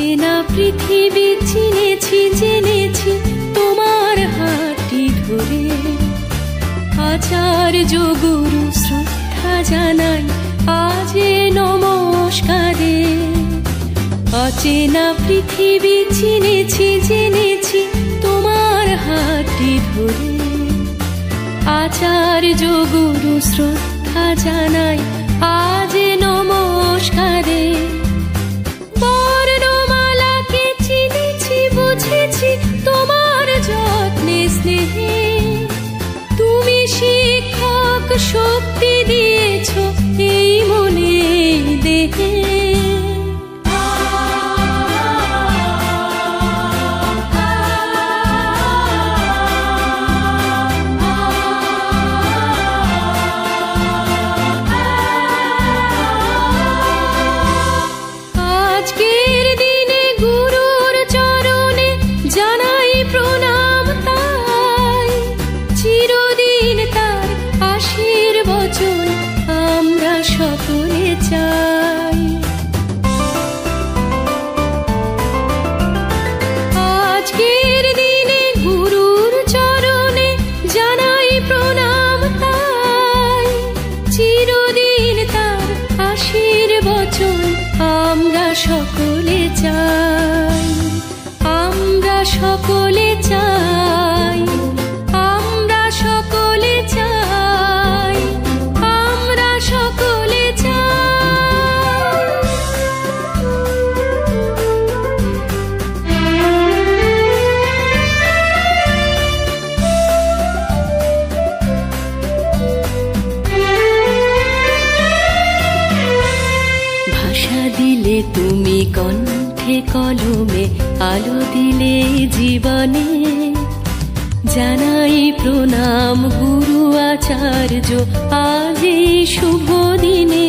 অচেনা পৃথিবী চিনেছি জেনেছি তোমার হাতটি ধরে। আচার্য গুরু শ্রদ্ধা জানাই আজে নমস্কারে। অচেনা পৃথিবী চিনেছি জেনেছি তোমার হাতটি ধরে। আচার্য গুরু শ্রদ্ধা জানাই আজে নমস্কারে। বর্ণমালাকে চিনেছি বুঝেছি তোমার যত্নে স্নেহে। তুমি শিক্ষক শক্তি দিয়েছ এই মনে দেহে। আজকের দিনে গুরুর চরণে জানাই প্রণাম তাই। চিরদিন তার আশীর্বচন আমরা সকলে চাই। আজকের দিনে গুরুর চরণে জানাই প্রণাম তাই। চিরদিন তার আশীর্বচন আমরা সকলে চাই। আমরা সকলে চাই। আমরা সকলে চাই। আমরা সকলে চাই। ভাষা দিলে তুমি কণ্ঠে কলমে আলো দিলে জীবনে। জানাই প্রণাম গুরু আচার্য আজ এই শুভ দিনে।